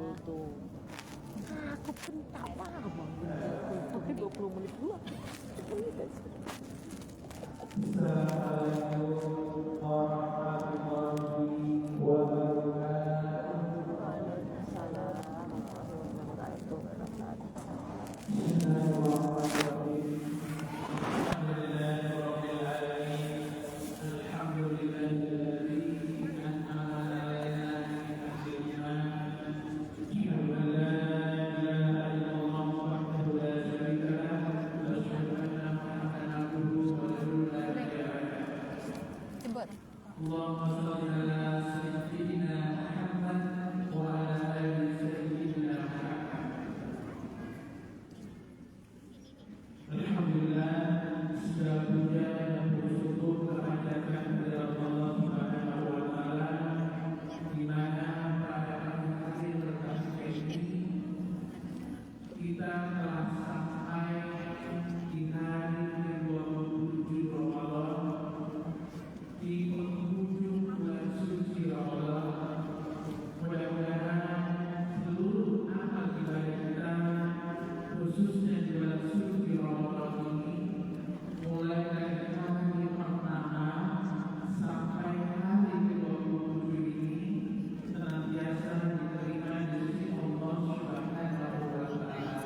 kultu. Aku pun tak paham kultu. Tapi 20 menit dulu. Assalamualaikum warahmatullahi wabarakatuh. Bismillahirrahmanirrahim. Alhamdulillahirabbil alamin. Alhamdulillahilladzi an'ama 'alaina bi'ahdihi iman. Asyhadu an la ilaha illallah wahdahu la syarika lah wa asyhadu anna Muhammadan abduhu wa rasuluhu la ilaha illallah. Allahumma shalli ala sayyidina Muhammad wa ala ali sayyidina Muhammad. Alhamdulillah, segala puja dan bersyukur kehadiran kepada Allah Subhanahu wa taala, di mana pada hari terkasih ini kita telah sampai di hari ke-27 Ramadan, di penghujung bulan suci Ramadan. Mudah-mudahan seluruh amal ibadah kita, khususnya di bulan suci Ramadan ini, mulai dari hari pertama sampai hari ke-27 ini, senantiasa diterima di sisi Allah Subhanahu wa taala.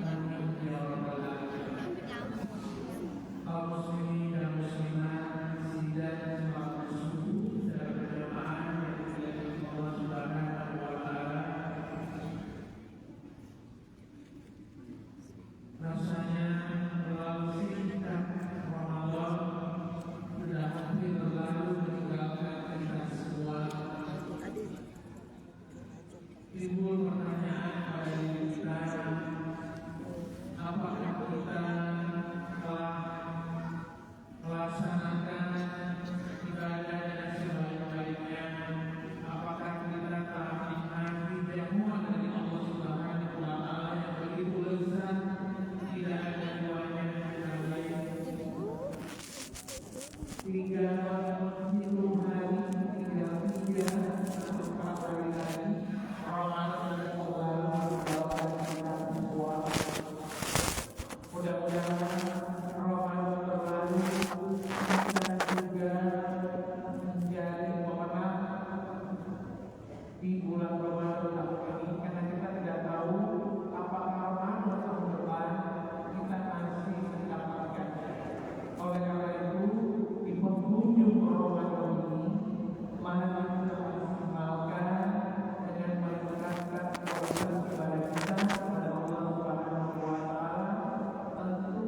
Amin ya rabbal alamin. Kaum muslimin dan muslimat, sidang salat subuh secara berjamaah yang dimuliakan Allah Subhanahu wa taala. Rasanya terlalu singkat Ramadan sudah hampir berlalu meninggalkan kita semua. Timbul pertanyaan pada diri kita, apakah kita telah melaksanakan ibadah dengan sebaik-baiknya? Apakah kita telah menikmati jamuan dari Allah Subhanahu wa taala yang begitu lezat, tidak ada duanya yang lain? Tinggal hitung hari, tinggal 3 atau 4 hari lagi Ramadan dan kembali meninggalkan kita semua. Mudah-mudahan Ramadan berlalu, kita juga menjadi pemenang di bulan Ramadan tahun ini, karena kita tidak tahu apakah Ramadan tahun depan kita masih mendapatkannya. Oleh karena itu, di penghujung Ramadan ini, mari kita maksimalkan dengan meningkatkan kualitas ibadah kita kepada Allah Subhanahu wa taala. Tentu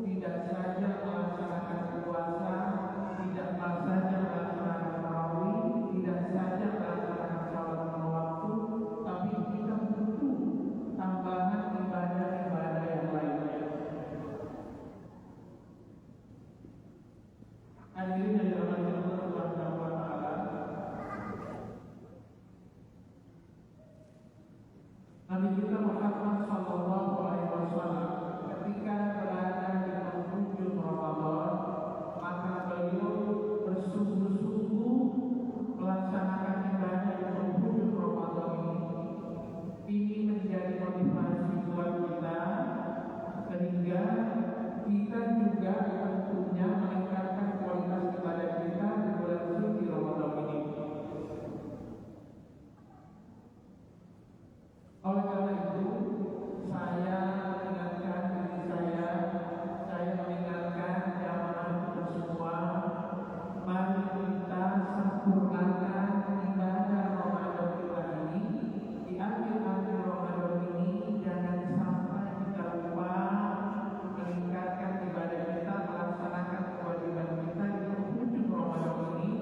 tidak saja melaksanakan puasa, tidak saja melaksanakan tarawih, tidak saja melaksanakan salat lima waktu, tapi kita butuh tambahan ibadah-ibadah yang lainnya. Hadirin yang dirahmati Allah Subhanahu wa taala, Nabi kita Muhammad sallallahu alaihi wasallam ketika berada di penghujung Ramadan, maka beliau bersungguh-sungguh melaksanakan ibadah di penghujung Ramadan ini. Ini menjadi motivasi buat kita, sehingga kita juga tentunya meningkatkan kualitas ibadah kita di bulan suci Ramadan ini. Oleh karena itu, saya mengingatkan diri saya mengingatkan jamaah kita semua, mari kita sempurnakan ibadah Ramadan kita ini. Di akhir-akhir Ramadan ini, jangan sampai kita lupa meningkatkan ibadah kita, melaksanakan kewajiban kita di penghujung Ramadan ini.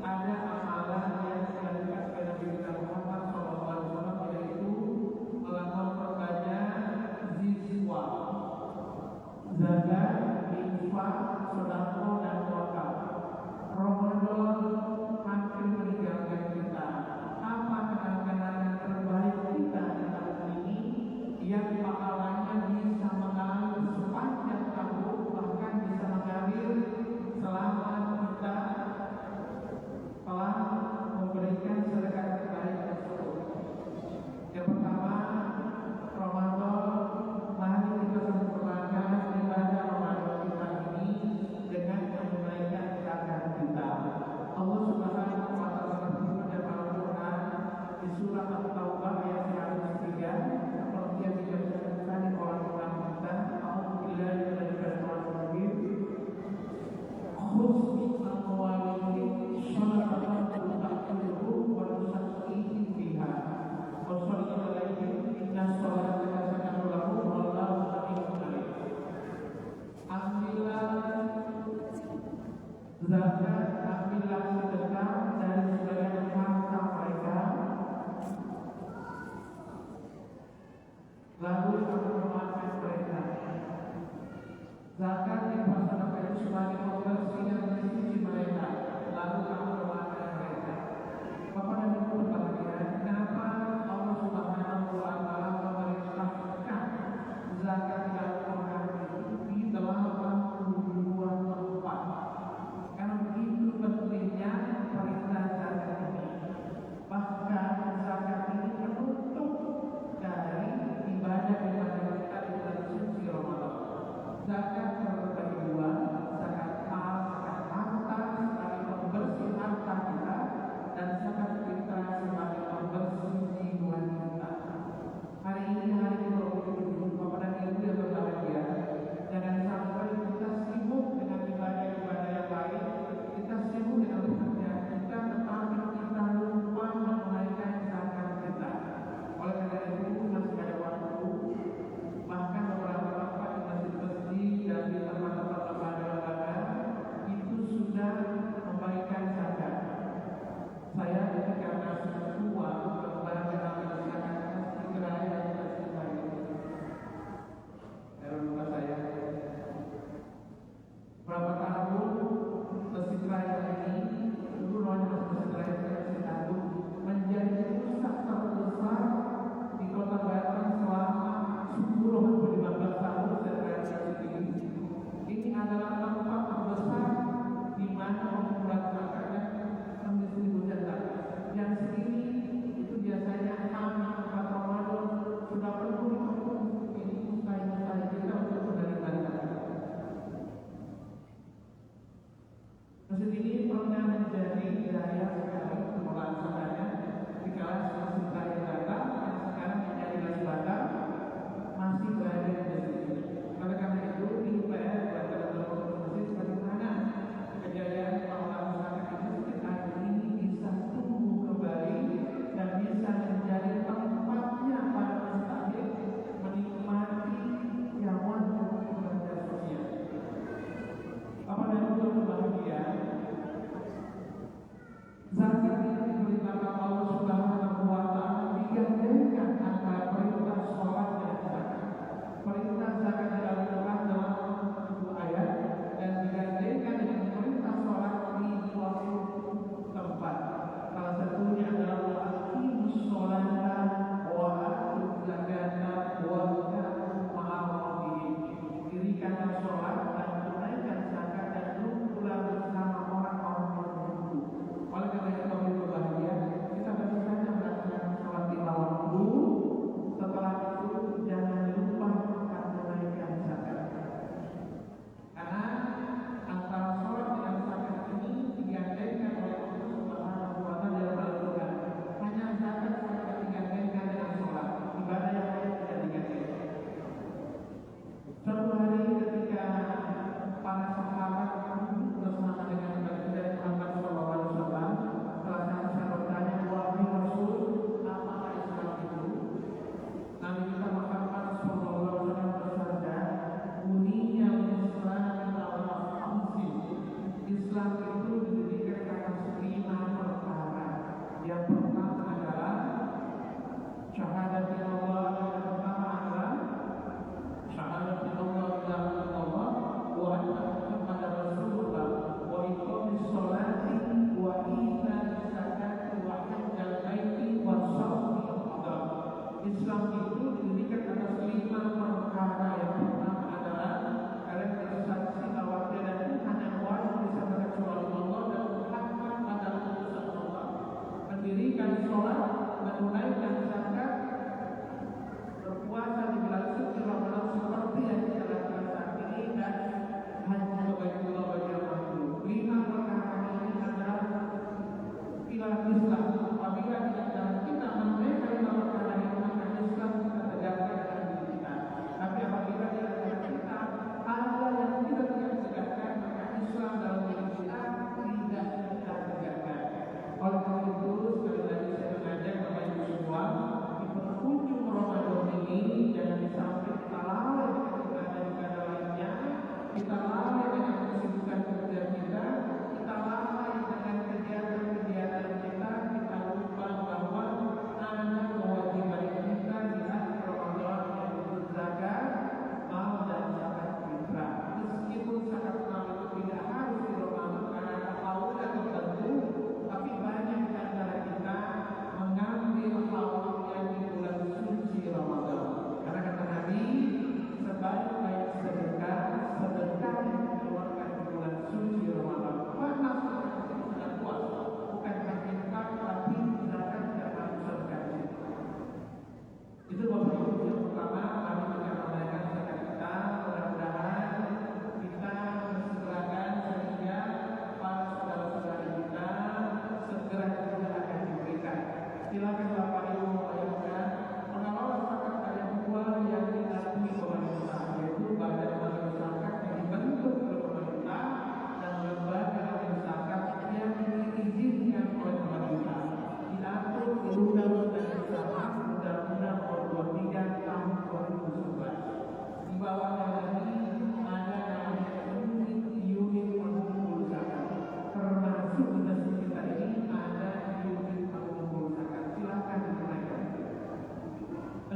Ada amalan yang dilakukan oleh Nabi kita Muhammad SAW, yaitu memperbanyak zikir, zakat, infak, sedekah dan wakaf. Ramadan makin meninggalkan kita. Apa kenangan-kenangan terbaik kita di tahun ini yang pahalanya bisa mengalir sepanjang tahun, bahkan bisa mengalir selama kita telah memberikan sedekah terbaik tersebut. Yang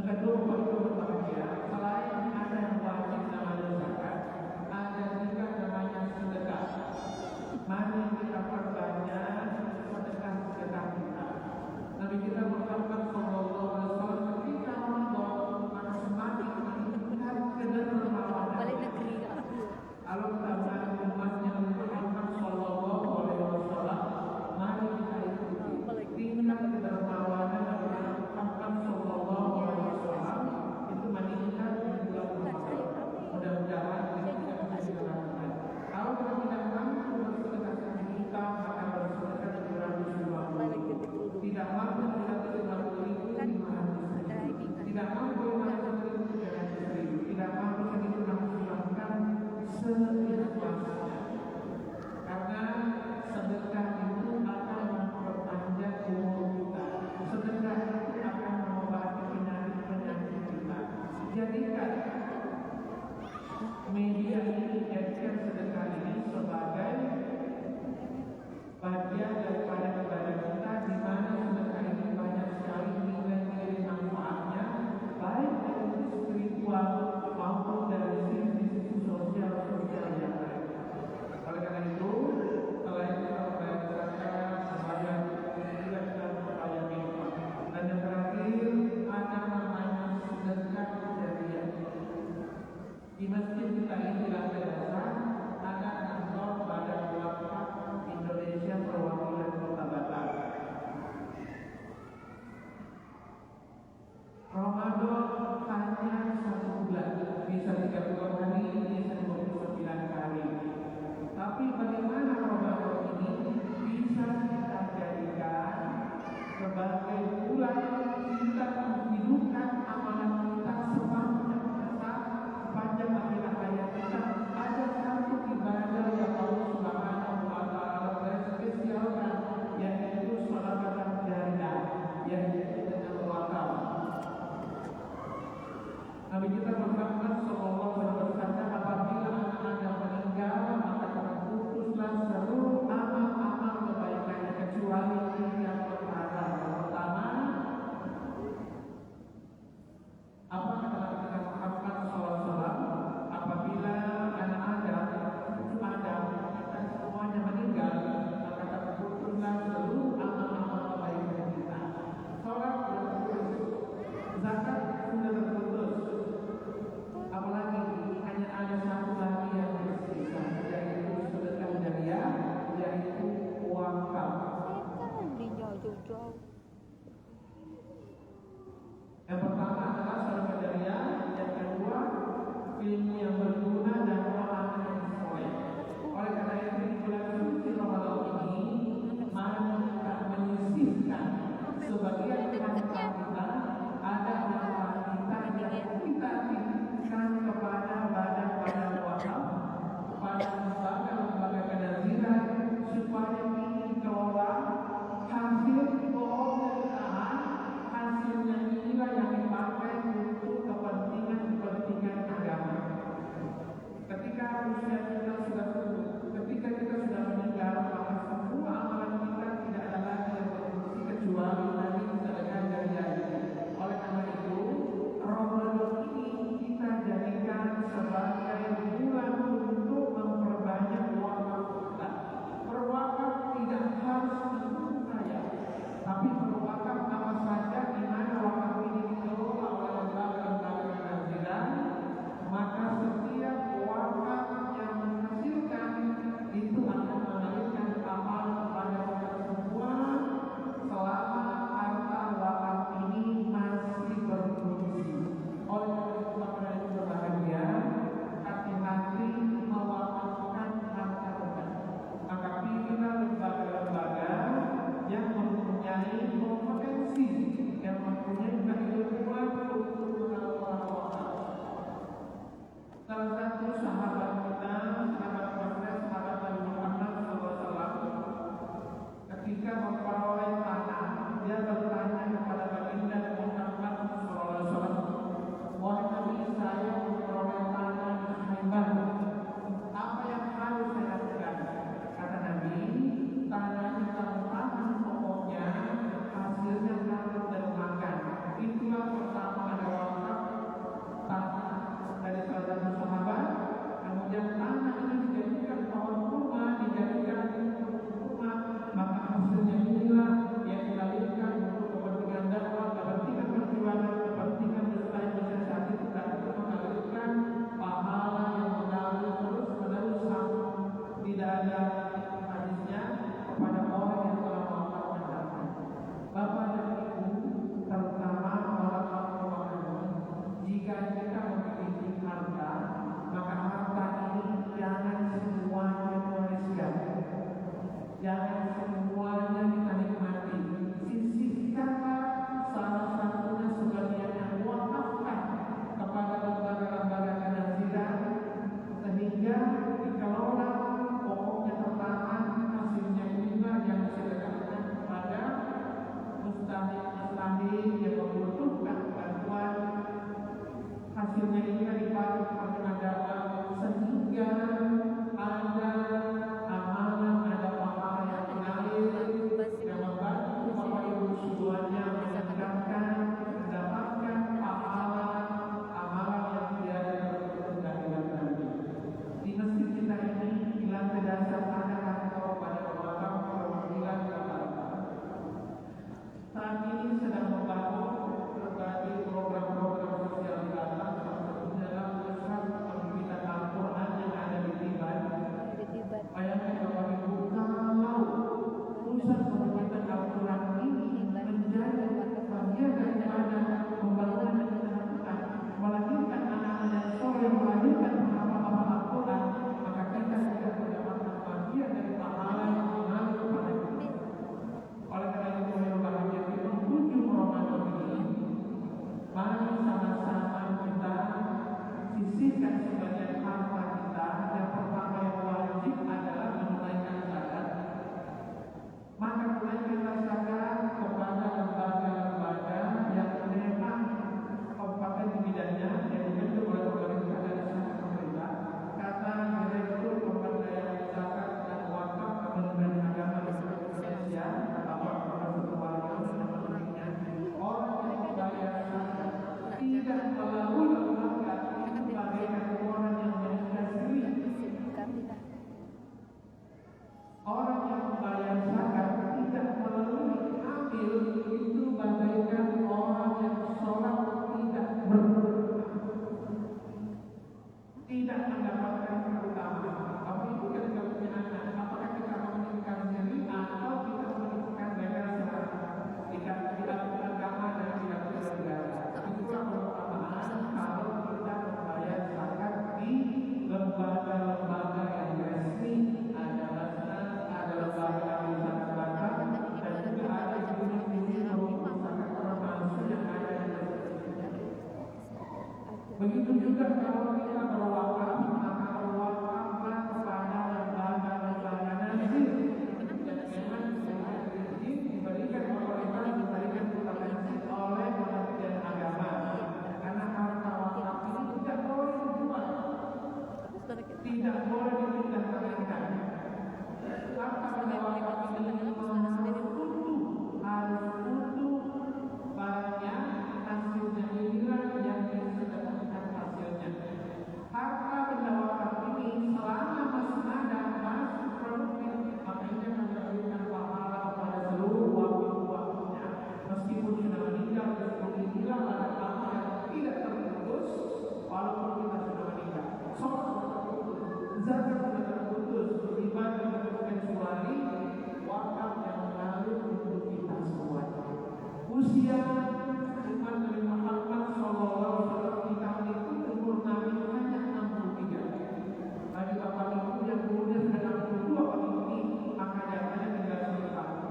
kedua umat itu berbahagia. Selain ada yang wajib namanya zakat, ada juga namanya sedekah. Mari kita perbanyak sedekah kita. Nabi kita Muhammad sallallahu alaihi wasallam ketika Ramadan maka semakin meningkat kedermawanan. Balik negeri Kalau kita umatnya Muhammad sallallahu alaihi wasallam, mari kita ikuti tingkat kedermawanan Nabi Muhammad sallallahu alaihi wasallam itu meningkat di bulan Ramadan. Mudah-mudahan kita bisa lakukan. Kalau kita tidak mampu bersedekah sejuta, maka bersedekah 750. Tidak mampu kita 50.000, 500.000. Tidak mampu 500.000, 300.000. Tidak mampu segitu silahkan seikhlasnya. Karena sedekah itu akan memperpanjang umur kita. Sedekah itu akan mengobati penyakit kita. Jadikan media ini, jadikan sedekah ini sebagai bagian daripada ibadah kita, di mana sedekah ini banyak sekali nilai-nilai manfaatnya, baik dari sisi spiritual maupun dari sisi sosial yang lain. Oleh karena itu, selain kita membayar zakat, membayar juga kita membayar infak. Dan yang terakhir ada namanya sedekah jariah. Di masjid kita ini di lantai dasar ada kantor Badan Wakaf Indonesia Perwakilan Kota Batam. Ramadan hanya 1 bulan, bisa 30 hari, bisa 29 hari. Tapi bagaimana Ramadan ini bisa kita jadikan sebagai bulan kita menghidupkan amalan kita sepanjang masa, sepanjang akhir hayat kita. Ada satu ibadah yang Allah Subhanahu wa Ta'ala spesialkan, yaitu salat jariah, yaitu dengan wakaf. Nabi kita Muhammad sallallahu alaihi wasallam apabila anak Anda meninggal, maka terputuslah seluruh amal-amal kebaikan kecuali 3 perkara. Pertama, Begitu juga kalau kita berwakaf, maka berwakaflah kepada lembaga-lembaga nazir. Jangan diberikan otoritas, diberikan kompetensi oleh Kementerian Agama. Karena harta wakaf ini tidak boleh dijual, tidak boleh dipindah-pindah. Harta benda wakaf ini harus utuh barangnya, hasilnya inilah yang disedekahkan hasilnya. Harta benda wakaf ini selama masih ada, masih produktif, maka ini akan memberikan pahala kepada seluruh wakaf-wakafnya. Meskipun sudah meninggal, meskipun hilang ada pahala yang tidak terputus, walaupun kita sudah meninggal. Sholat sudah terputus, zakat sudah terputus, ibadah sudah kecuali wakaf yang mengalir untuk kita semuanya. Usia umat Nabi Muhammad SAW di tahun itu umur Nabi hanya 63. Bagi bapak ibu yang umurnya sudah 62 tahun ini, maka jaraknya tinggal 1 tahun.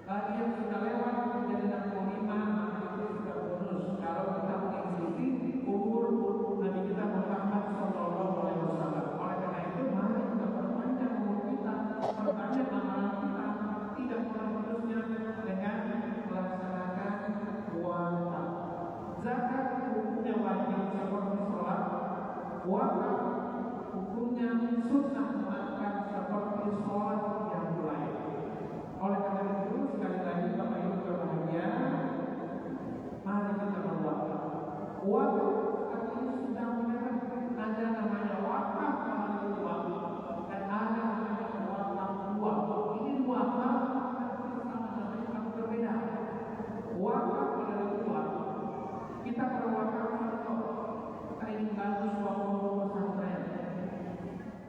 Bagi yang sudah lewat menjadi 65, maka itu sudah bonus. Kalau kita mengikuti umur Nabi kita Muhammad SAW. Oleh karena itu, mari kita perpanjang umur kita, perpanjang amalan kita, tidak putus-putusnya dengan melaksanakan wakaf. Zakat hukumnya wajib seperti sholat, wakaf hukumnya sunnah melakukan seperti sholat yang lain. Oleh karena itu, sekali lagi Bapak Ibu berbahagia, mari kita berwakaf. Wakaf seperti ini sudah menerang, ada namanya wakaf melalui uang dan ada namanya wakaf uang. Ini dua hal sama-sama berbeda. Wakaf melalui uang, kita berwakaf contoh, kita ingin bantu suatu pesantren,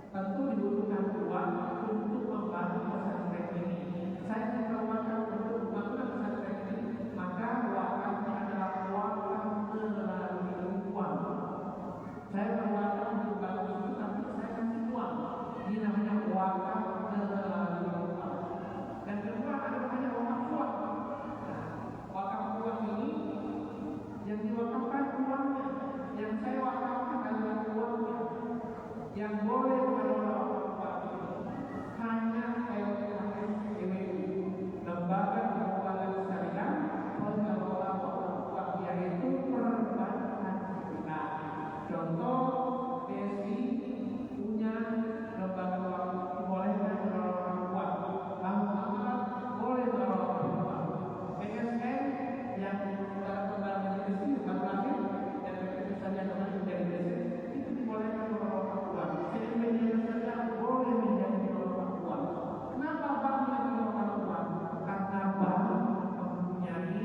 tentu dibutuhkan uang untuk membantu pesantren ini. Saya ingin berwakaf untuk membangun pesantren ini, maka wakafnya adalah wakaf melalui uang. Saya berwakaf untuk bantu itu, tapi saya kasih uang. Ini namanya wakaf melalui uang. Dan kedua ada namanya wakaf uang. Wakaf uang ini yang diwakafkan uangnya, yang saya wakafkan adalah uangnya. Yang boleh mengelola wakaf hanya LKSMU, Lembaga Keuangan Syariah Pengelola Wakaf, yaitu perbankan syariah. Contoh, BSI punya lembaga wakaf, boleh mengelola wakaf. Bank Amal boleh mengelola wakaf. BSN yang dalam pembangunan BSI baru lahir dan keputusannya telah menjadi BSI, itu dibolehkan mengelola wakaf. Jadi media saja boleh menjadi pengelola wakaf. Kenapa bank yang mengelola wakaf? Karena bank mempunyai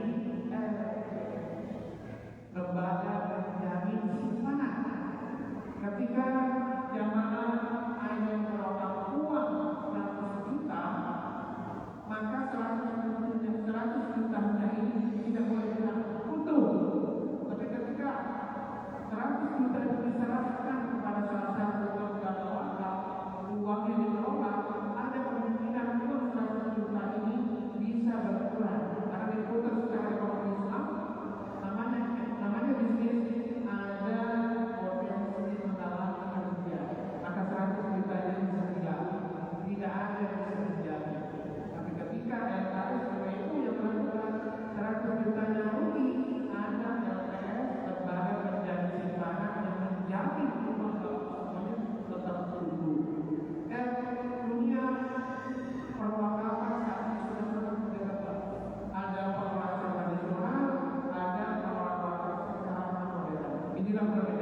lembaga penjamin simpanan. Ketika jamaah hanya mengelola uang 100 juta, maka 100 jutanya ini tidak boleh utuh. Tapi ketika 100 juta itu diserahkan kepada salah satu lembaga wakaf, uangnya dikelola, ada kemungkinan uang 100 juta ini bisa berkurang karena diputar secara ekonomi Islam. Namanya bisnis, ada potensi pendapatan kerugian. Maka 100 juta ini bisa hilang, tidak ada yang bisa terjadi. Tapi ketika LKSMU yang melakukan 100 jutanya rugi, ada LPS, lembaga penjamin simpanan yang menjamin uang semuanya tetap tumbuh. Dan dunia perwakafan saat ini sudah sangat modern. Ada perwakafan tradisional, ada perwakafan secara modern. Inilah perbedaan.